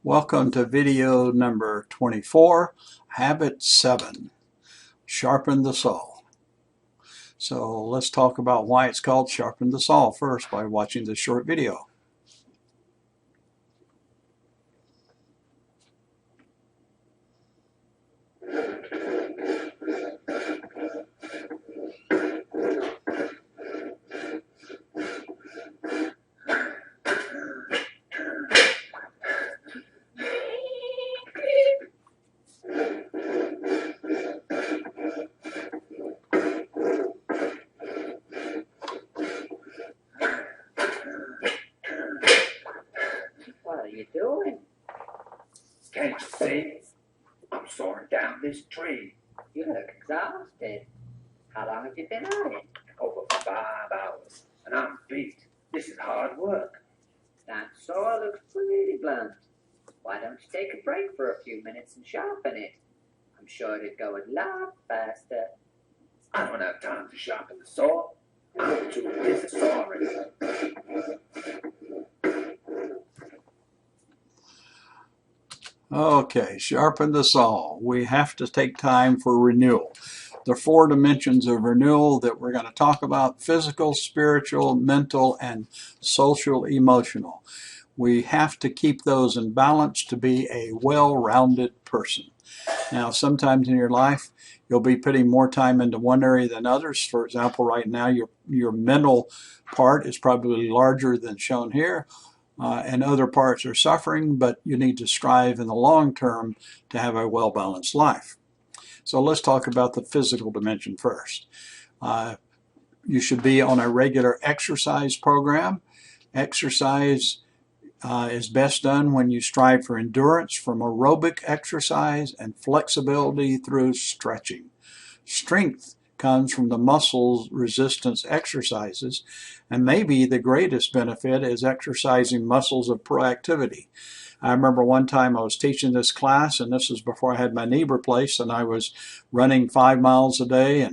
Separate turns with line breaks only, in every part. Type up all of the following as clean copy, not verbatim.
Welcome to video number 24, Habit 7, Sharpen the Saw. So let's talk about why it's called Sharpen the Saw first by watching this short video.
What are you doing?
Can't you see? I'm sawing down this tree.
You look exhausted. How long have you been at it?
Over 5 hours. And I'm beat. This is hard work.
That saw looks pretty blunt. Why don't you take a break for a few minutes and sharpen it? I'm sure it'd go a lot faster.
I don't have time to sharpen the saw. I'm too busy sawing.
Okay, sharpen the saw. We have to take time for renewal. There are 4 dimensions of renewal that we're going to talk about: physical, spiritual, mental, and social emotional. We have to keep those in balance to be a well-rounded person. Now, sometimes in your life, you'll be putting more time into one area than others. For example, right now, your mental part is probably larger than shown here. And other parts are suffering, but you need to strive in the long term to have a well-balanced life. So let's talk about the physical dimension first. You should be on a regular exercise program. Exercise is best done when you strive for endurance from aerobic exercise and flexibility through stretching. Strength comes from the muscles resistance exercises, and maybe the greatest benefit is exercising muscles of proactivity. I remember one time I was teaching this class, and this was before I had my knee replaced, and I was running 5 miles a day,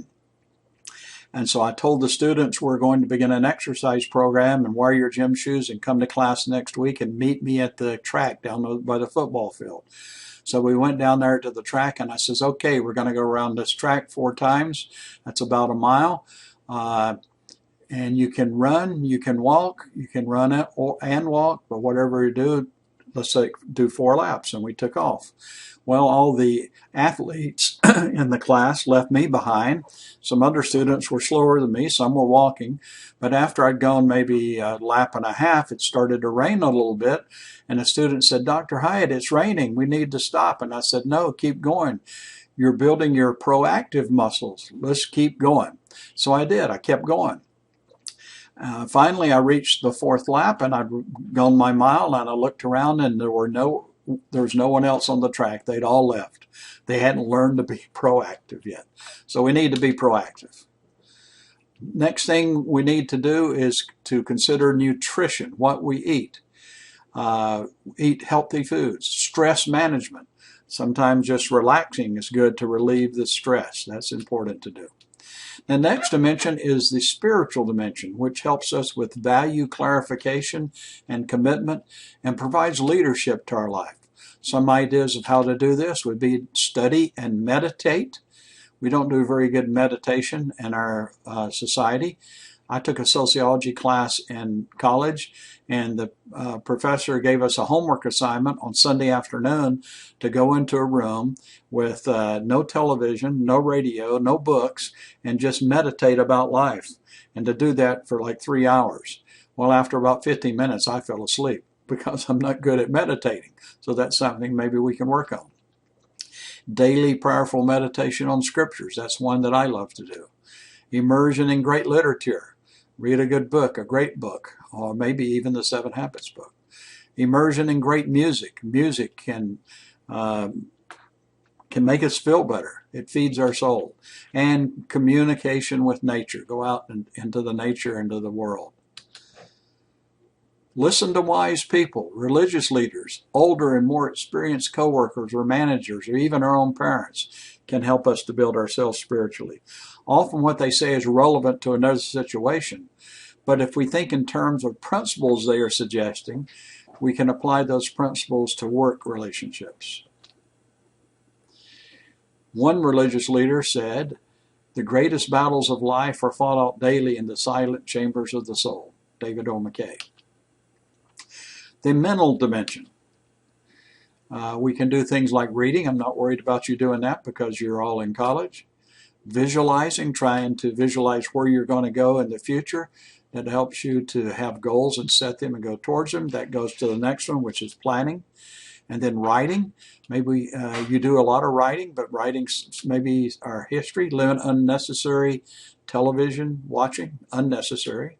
and so I told the students we're going to begin an exercise program and wear your gym shoes and come to class next week and meet me at the track down by the football field. So we went down there to the track, and I says, okay, we're going to go around this track 4 times. That's about a mile. And you can run, you can walk, you can run and walk, but whatever you do, let's say do 4 laps, and we took off. Well, all the athletes in the class left me behind. Some other students were slower than me, some were walking, but after I'd gone maybe a lap and a half, it started to rain a little bit, and a student said, Dr. Hyatt, it's raining, we need to stop. And I said, no, keep going. You're building your proactive muscles. Let's keep going. So I did. I kept going. Finally, I reached the 4th lap, and I'd gone my mile, and I looked around, and there was no one else on the track. They'd all left. They hadn't learned to be proactive yet. So we need to be proactive. Next thing we need to do is to consider nutrition, what we eat. Eat healthy foods. Stress management. Sometimes just relaxing is good to relieve the stress. That's important to do. The next dimension is the spiritual dimension, which helps us with value clarification and commitment and provides leadership to our life. Some ideas of how to do this would be study and meditate. We don't do very good meditation in our society. I took a sociology class in college, and the professor gave us a homework assignment on Sunday afternoon to go into a room with no television, no radio, no books, and just meditate about life, and to do that for like 3 hours. Well, after about 15 minutes, I fell asleep because I'm not good at meditating. So that's something maybe we can work on. Daily prayerful meditation on scriptures. That's one that I love to do. Immersion in great literature. Read a good book, a great book, or maybe even the 7 Habits book. Immersion in great music. Music can make us feel better. It feeds our soul. And communication with nature. Go out into the nature, into the world. Listen to wise people, religious leaders, older and more experienced coworkers or managers, or even our own parents can help us to build ourselves spiritually. Often what they say is relevant to another situation, but if we think in terms of principles they are suggesting, we can apply those principles to work relationships. One religious leader said, "The greatest battles of life are fought out daily in the silent chambers of the soul." David O. McKay. The mental dimension. We can do things like reading. I'm not worried about you doing that because you're all in college. Visualizing, trying to visualize where you're going to go in the future. That helps you to have goals and set them and go towards them. That goes to the next one, which is planning. And then writing. Maybe you do a lot of writing, but writing maybe our history. Limit unnecessary television watching, unnecessary.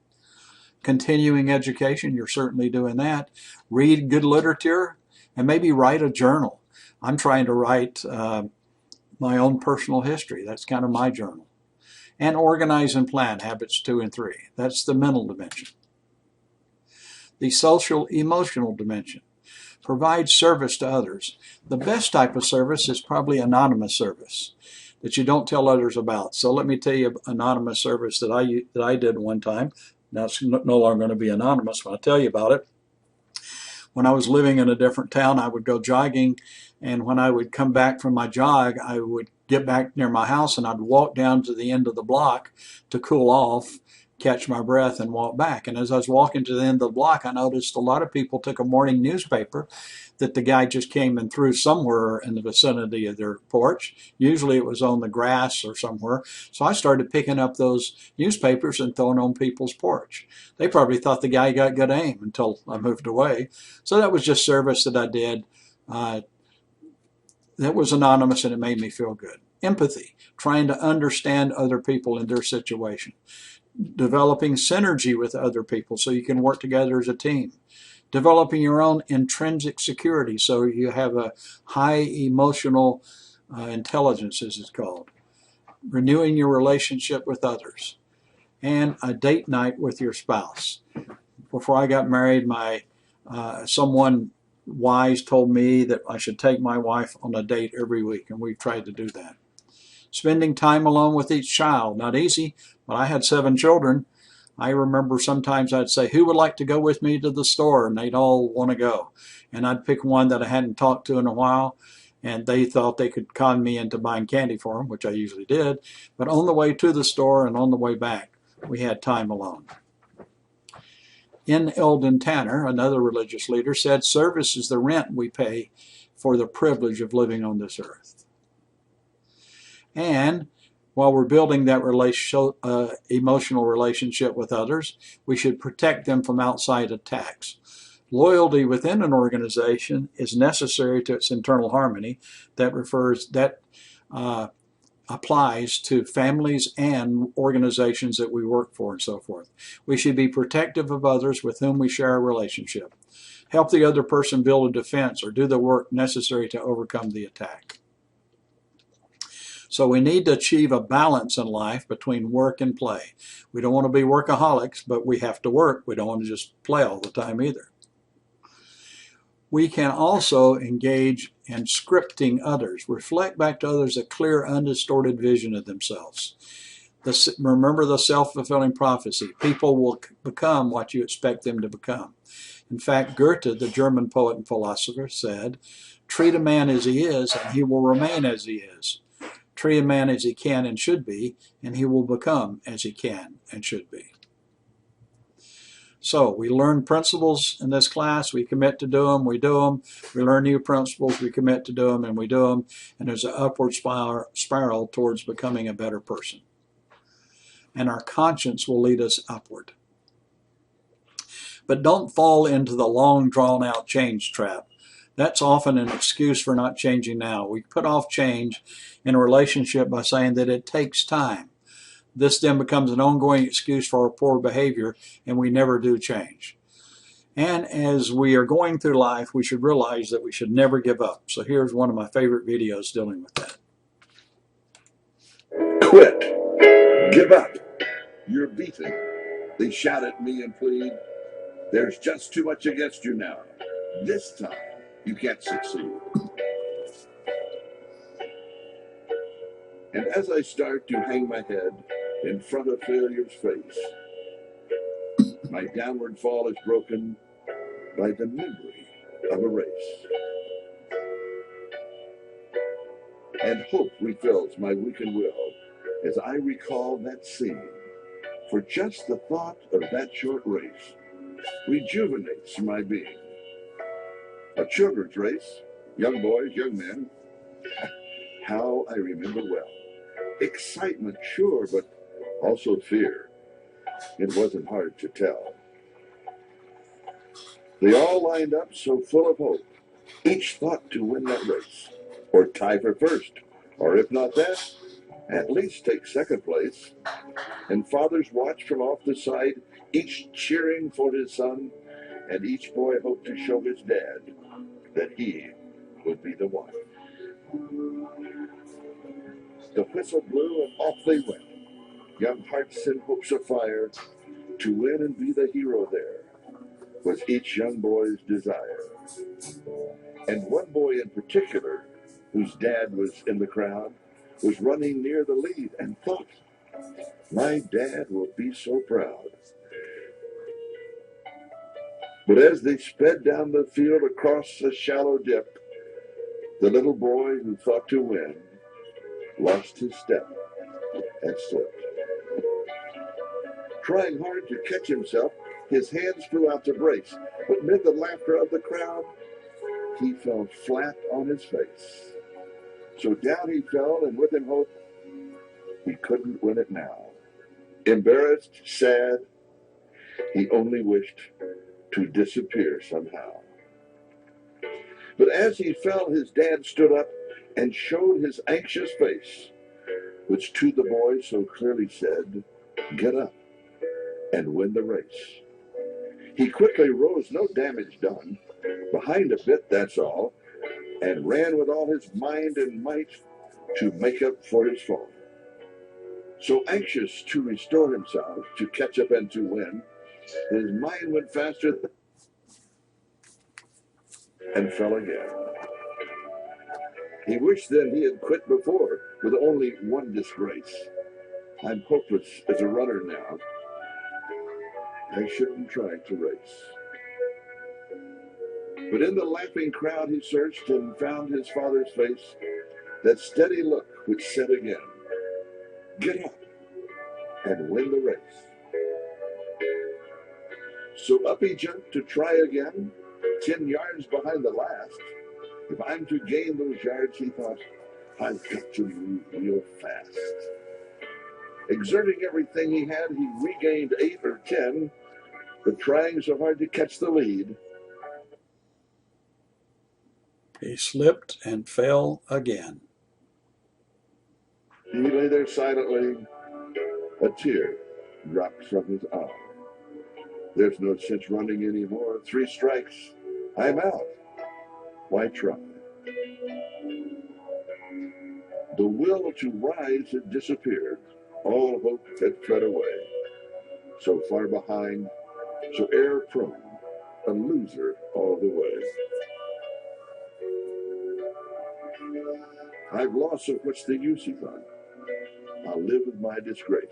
Continuing education, you're certainly doing that. Read good literature, and maybe write a journal. I'm trying to write my own personal history. That's kind of my journal. And organize and plan, habits 2 and 3. That's the mental dimension. The social emotional dimension. Provide service to others. The best type of service is probably anonymous service that you don't tell others about. So let me tell you anonymous service that I did one time. Now it's no longer going to be anonymous when I tell you about it. When I was living in a different town, I would go jogging, and when I would come back from my jog, I would get back near my house and I'd walk down to the end of the block to cool off, catch my breath, and walk back. And as I was walking to the end of the block, I noticed a lot of people took a morning newspaper that the guy just came and threw somewhere in the vicinity of their porch. Usually it was on the grass or somewhere. So I started picking up those newspapers and throwing on people's porch. They probably thought the guy got good aim until I moved away. So that was just service that I did. That was anonymous, and it made me feel good. Empathy, trying to understand other people in their situation. Developing synergy with other people so you can work together as a team. Developing your own intrinsic security so you have a high emotional intelligence, as it's called. Renewing your relationship with others. And a date night with your spouse. Before I got married, someone wise told me that I should take my wife on a date every week, and we've tried to do that. Spending time alone with each child. Not easy, but I had 7 children. I remember sometimes I'd say, "Who would like to go with me to the store?" And they'd all want to go. And I'd pick one that I hadn't talked to in a while, and they thought they could con me into buying candy for them, which I usually did. But on the way to the store and on the way back, we had time alone. N. Eldon Tanner, another religious leader, said, "Service is the rent we pay for the privilege of living on this earth." And while we're building that emotional relationship with others, we should protect them from outside attacks. Loyalty within an organization is necessary to its internal harmony. That applies to families and organizations that we work for and so forth. We should be protective of others with whom we share a relationship. Help the other person build a defense or do the work necessary to overcome the attack. So we need to achieve a balance in life between work and play. We don't want to be workaholics, but we have to work. We don't want to just play all the time either. We can also engage in scripting others. Reflect back to others a clear, undistorted vision of themselves. Remember the self-fulfilling prophecy. People will become what you expect them to become. In fact, Goethe, the German poet and philosopher, said, "Treat a man as he is, and he will remain as he is. Treat a man as he can and should be, and he will become as he can and should be." So we learn principles in this class. We commit to do them. We do them. We learn new principles. We commit to do them, and we do them. And there's an upward spiral towards becoming a better person. And our conscience will lead us upward. But don't fall into the long, drawn-out change trap. That's often an excuse for not changing now. We put off change in a relationship by saying that it takes time. This then becomes an ongoing excuse for our poor behavior, and we never do change. And as we are going through life, we should realize that we should never give up. So here's one of my favorite videos dealing with that.
Quit. Give up. You're beaten. They shout at me and plead, "There's just too much against you now. This time, you can't succeed." And as I start to hang my head in front of failure's face, my downward fall is broken by the memory of a race. And hope refills my weakened will as I recall that scene. For just the thought of that short race rejuvenates my being. A children's race, young boys, young men, how I remember well. Excitement, sure, but also fear. It wasn't hard to tell. They all lined up so full of hope, each thought to win that race, or tie for first, or if not that, at least take second place. And fathers watched from off the side, each cheering for his son, and each boy hoped to show his dad that he would be the one. The whistle blew and off they went, young hearts and hopes afire. To win and be the hero there was each young boy's desire. And one boy in particular, whose dad was in the crowd, was running near the lead and thought, my dad will be so proud. But as they sped down the field across a shallow dip, the little boy who thought to win lost his step and slipped. Trying hard to catch himself, his hands flew out to brace, but mid the laughter of the crowd, he fell flat on his face. So down he fell, and with him hope, he couldn't win it now. Embarrassed, sad, he only wished to disappear somehow. But as he fell, his dad stood up and showed his anxious face, which to the boy so clearly said, get up and win the race. He quickly rose, no damage done, behind a bit, that's all, and ran with all his mind and might to make up for his fall. So anxious to restore himself, to catch up and to win, his mind went faster and fell again. He wished then he had quit before, with only one disgrace. I'm hopeless as a runner now. I shouldn't try to race. But in the laughing crowd he searched and found his father's face, that steady look which said again, get up and win the race. So up he jumped to try again, 10 yards behind the last. If I'm to gain those yards, he thought, I've got to move real fast. Exerting everything he had, he regained 8 or 10, but trying so hard to catch the lead,
He slipped and fell again.
he lay there silently, a tear dropped from his eye. There's no sense running anymore. 3 strikes, I'm out. Why try? The will to rise had disappeared. All hope had fled away. So far behind, so error-prone, a loser all the way. I've lost, so what's the use, he thought. I'll live with my disgrace.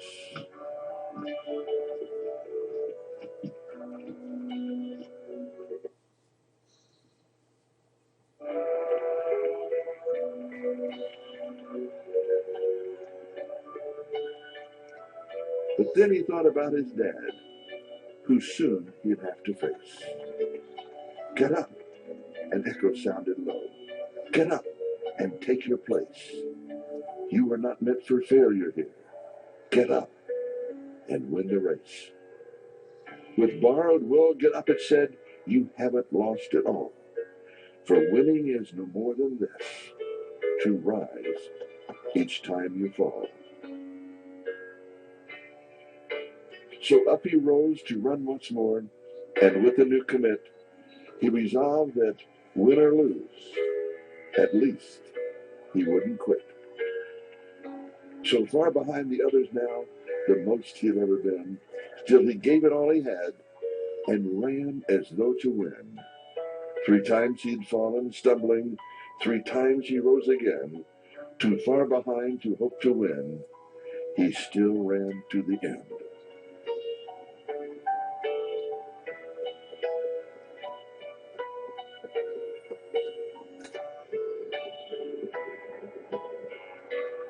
But then he thought about his dad, who soon he'd have to face. Get up, an echo sounded low. Get up and take your place. You were not meant for failure here. Get up and win the race. With borrowed will, get up, it said, you haven't lost it all. For winning is no more than this, to rise each time you fall. So up he rose to run once more, and with a new commit, he resolved that win or lose, at least he wouldn't quit. So far behind the others now, the most he'd ever been, still he gave it all he had, and ran as though to win. 3 times he'd fallen, stumbling, 3 times he rose again. Too far behind to hope to win, he still ran to the end.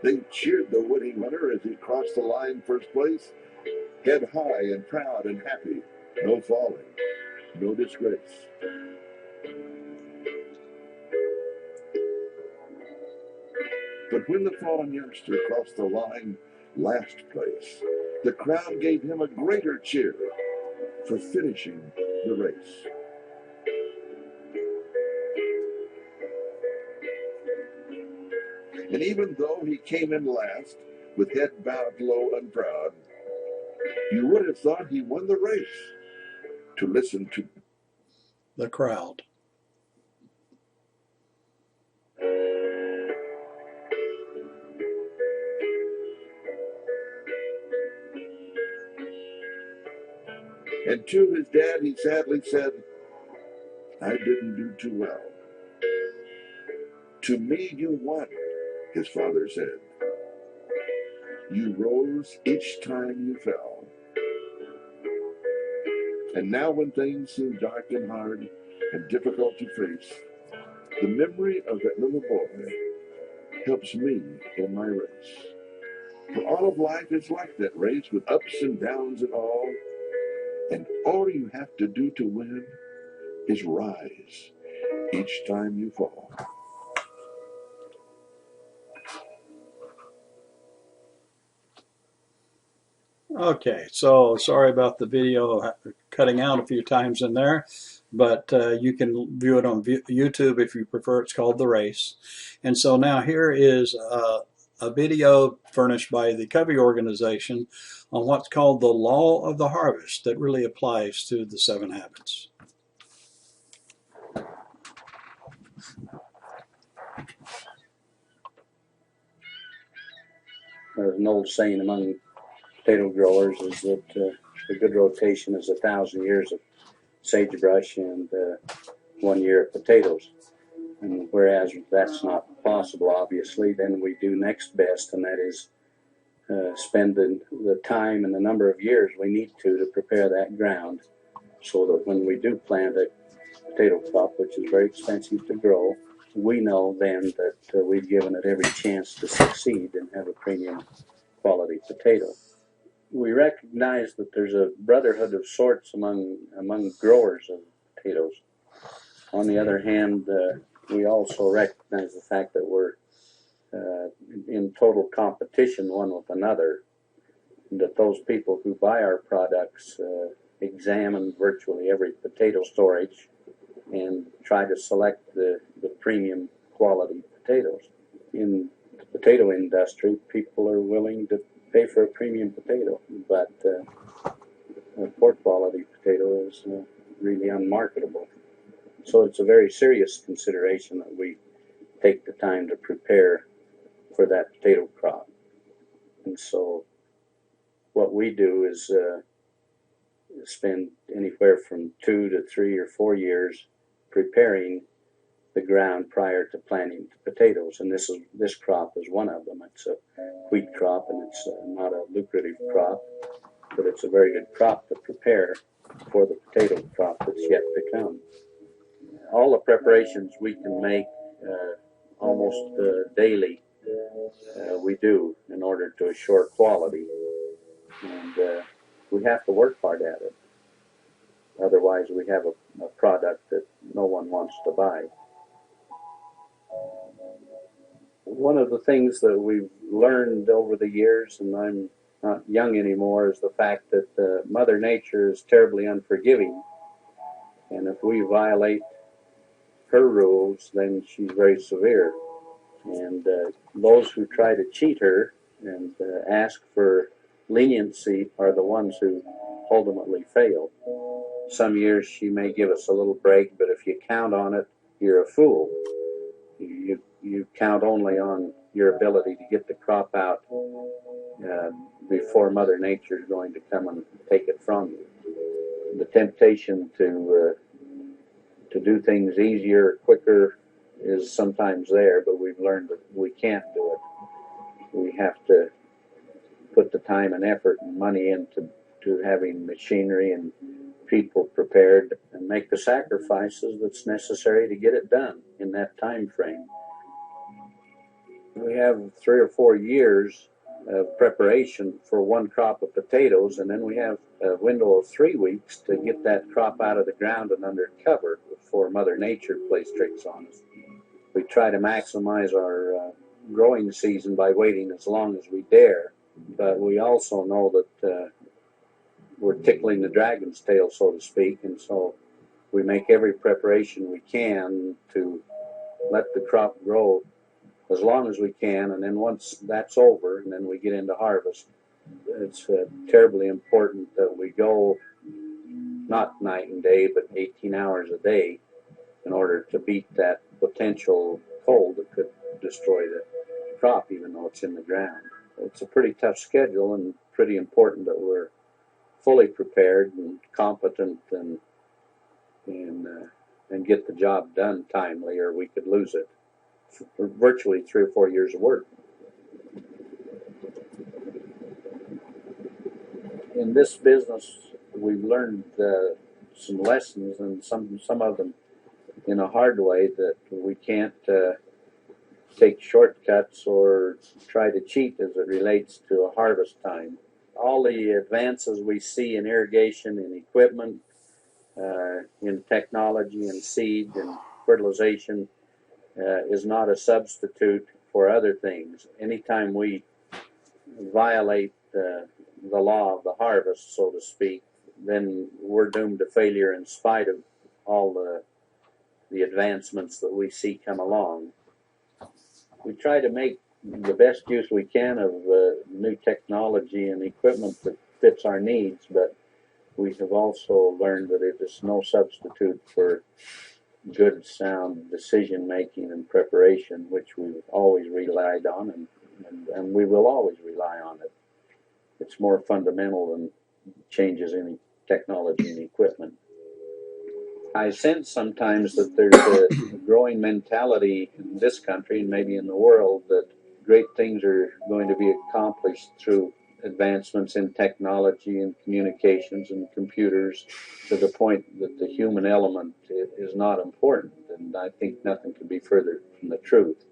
They cheered the winning runner as he crossed the line first place, head high and proud and happy. No falling, no disgrace. But when the fallen youngster crossed the line last place, the crowd gave him a greater cheer for finishing the race. And even though he came in last, with head bowed low and proud, you would have thought he won the race to listen to
The crowd.
And to his dad he sadly said, I didn't do too well. To me you won, his father said. You rose each time you fell. And now when things seem dark and hard and difficult to face, the memory of that little boy helps me in my race. For all of life is like that race with ups and downs and all. And all you have to do to win is rise each time you fall.
Okay, so sorry about the video cutting out a few times in there, but you can view it on YouTube if you prefer. It's called The Race. And so now here is a video furnished by the Covey organization on what's called the Law of the Harvest that really applies to the 7 habits.
There's an old saying among potato growers is that a good rotation is 1,000 years of sagebrush and 1 year of potatoes. And whereas that's not possible, obviously, then we do next best, and that is spend the time and the number of years we need to prepare that ground so that when we do plant a potato crop, which is very expensive to grow, we know then that we've given it every chance to succeed and have a premium quality potato. We recognize that there's a brotherhood of sorts among growers of potatoes. On the other hand, we also recognize the fact that we're in total competition one with another, and that those people who buy our products examine virtually every potato storage and try to select the premium quality potatoes. In the potato industry, people are willing to pay for a premium potato, but a poor quality potato is really unmarketable. So it's a very serious consideration that we take the time to prepare for that potato crop. And so what we do is spend anywhere from 2 to 3 or 4 years preparing the ground prior to planting potatoes, and this crop is one of them. It's a wheat crop, and it's not a lucrative crop, but it's a very good crop to prepare for the potato crop that's yet to come. All the preparations we can make almost daily, we do in order to assure quality, and we have to work hard at it. Otherwise, we have a product that no one wants to buy. One of the things that we've learned over the years, and I'm not young anymore, is the fact that Mother Nature is terribly unforgiving. And if we violate her rules, then she's very severe. And those who try to cheat her and ask for leniency are the ones who ultimately fail. Some years she may give us a little break, but if you count on it, you're a fool. You count only on your ability to get the crop out before Mother Nature is going to come and take it from you. The temptation to do things easier, quicker, is sometimes there, but we've learned that we can't do it. We have to put the time and effort and money into having machinery and people prepared and make the sacrifices that's necessary to get it done in that time frame. We have 3 or 4 years of preparation for one crop of potatoes, and then we have a window of 3 weeks to get that crop out of the ground and under cover before Mother Nature plays tricks on us. We try to maximize our growing season by waiting as long as we dare, but we also know that we're tickling the dragon's tail, so to speak, and so we make every preparation we can to let the crop grow as long as we can, and then once that's over and then we get into harvest, it's terribly important that we go not night and day but 18 hours a day in order to beat that potential cold that could destroy the crop even though it's in the ground. It's a pretty tough schedule and pretty important that we're fully prepared and competent and get the job done timely, or we could lose it for virtually 3 or 4 years of work. In this business, we've learned some lessons, and some of them in a hard way, that we can't take shortcuts or try to cheat as it relates to a harvest time. All the advances we see in irrigation, in equipment, in technology, in seed and fertilization is not a substitute for other things. Anytime we violate the law of the harvest, so to speak, then we're doomed to failure in spite of all the advancements that we see come along. We try to make the best use we can of new technology and equipment that fits our needs, but we have also learned that it is no substitute for good, sound decision making and preparation, which we've always relied on, and we will always rely on it. It's more fundamental than changes in technology and equipment. I sense sometimes that there's a growing mentality in this country and maybe in the world that great things are going to be accomplished through advancements in technology and communications and computers, to the point that the human element is not important. And I think nothing could be further from the truth,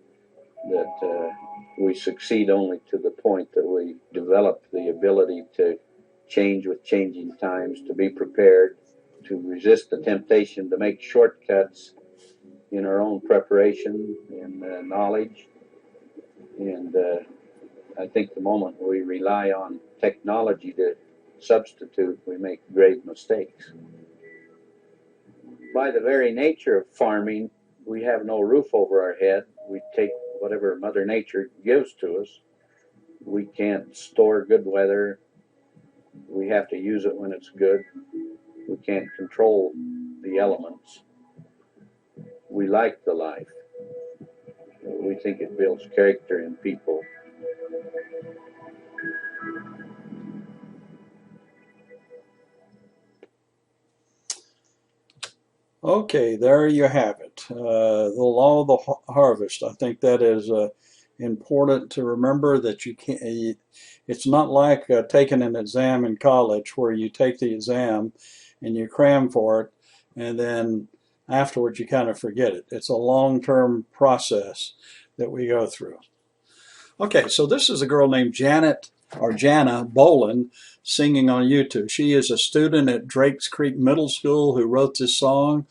that we succeed only to the point that we develop the ability to change with changing times, to be prepared, to resist the temptation to make shortcuts in our own preparation and knowledge. And I think the moment we rely on technology to substitute, we make grave mistakes. By the very nature of farming, we have no roof over our head. We take whatever Mother Nature gives to us. We can't store good weather. We have to use it when it's good. We can't control the elements. We like the life. We think it builds character in people.
Okay, there you have it. The law of the harvest. I think that is important to remember, that you can't. It's not like taking an exam in college where you take the exam and you cram for it, and then afterwards you kind of forget it. It's a long-term process that we go through. Okay, so this is a girl named Jana Bolin singing on YouTube. She is a student at Drakes Creek Middle School who wrote this song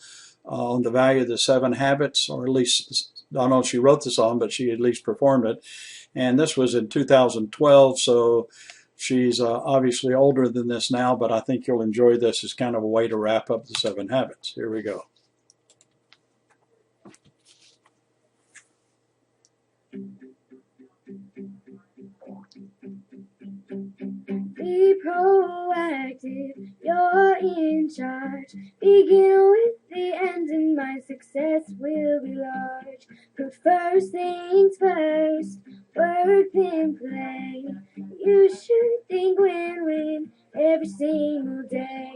on the value of the 7 habits, or at least, I don't know if she wrote the song, but she at least performed it. And this was in 2012, so she's obviously older than this now, but I think you'll enjoy this as kind of a way to wrap up the 7 habits. Here we go.
Be proactive, you're in charge. Begin with the end and my success will be large. Put first things first, work then play. You should think win-win every single day.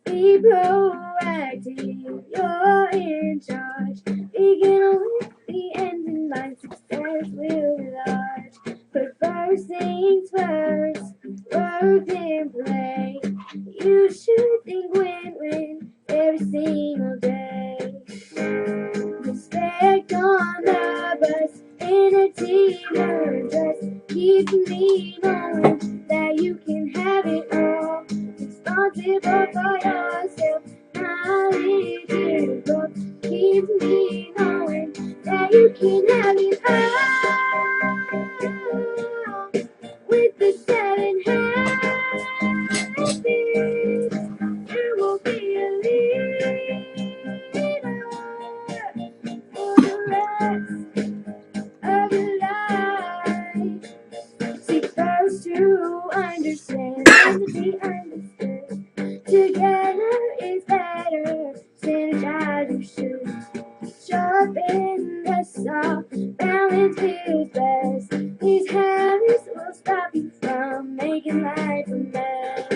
Be proactive, you're in charge. Begin with the end and my success will be large. Put first things first, work and play. You should think win-win every single day. Respect on the bus, in a TV can have it all. With the 7 habits, you will be a leader for the rest of your life. Seek first to understand and to be understood. Together is better. Synergize your shoes. Sharpen the saw. Balance feels best. These habits will stop you from making life a mess.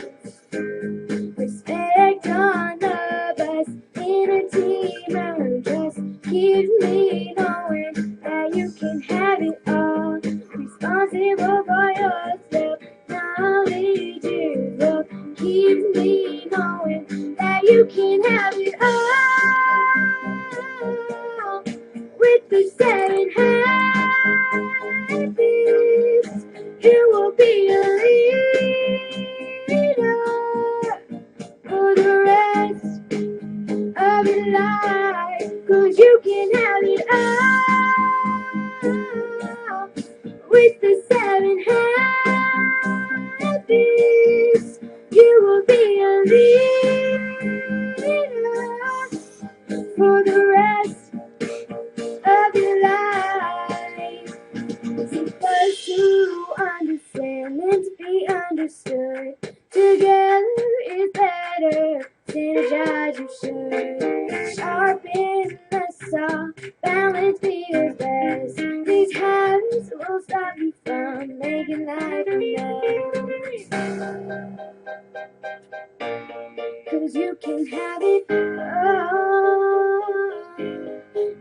Respect on the bus. In a team or just keeps me knowing that you can have it all. Responsible for yourself. Knowledge is what keeps me knowing that you can have it all. With the 7 habits, you will be a leader for the rest of your life. 'Cause you can have it all. With the 7 habits, you will be a leader for the rest of your life. Seek first to understand and to be understood. Together is better. Synergize you should. Sharpen the saw. Balance feels best. These habits will stop you from making life a mess. 'Cause you can have it all.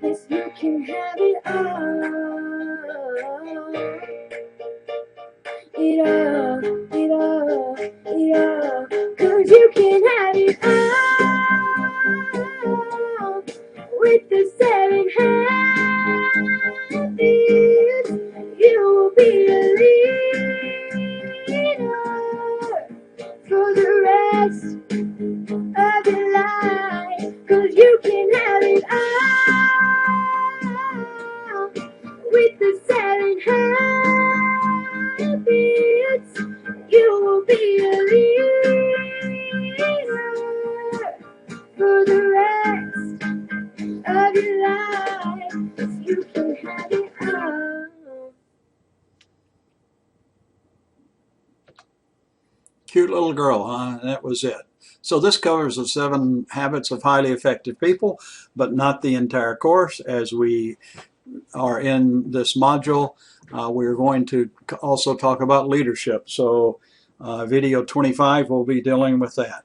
Yes, you can have it all. It all, it all, it all. 'Cause you can have it all. With the 7 habits, you will be a leader for the rest of your life. 'Cause you can have it all. With the 7 habits, you will be a leader for the rest of your life. 'Cause you can have it all.
Cute little girl, huh? That was it. So this covers the 7 habits of highly effective people, but not the entire course. As we are in this module, we're going to also talk about leadership. So video 25 will be dealing with that.